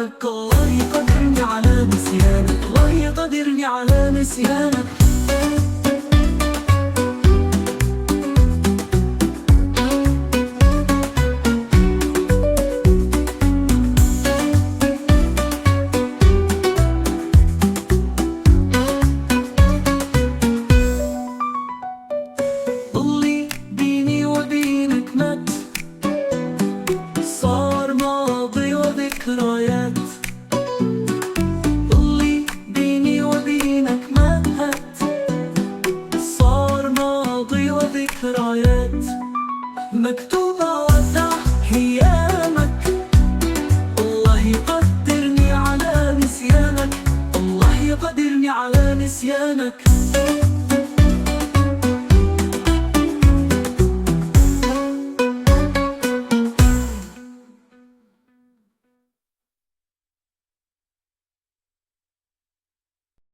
نسيانك، الله يقدرني على نسيانك، الله يقدرني على نسيانك. اللي بيني وبينك مات، صار ماضي وذكريات. اللي بيني وبينك مات، صار ماضي وذكريات. مكتوبة ودع أيامك، الله يقدرني على نسيانك، الله يقدرني على نسيانك.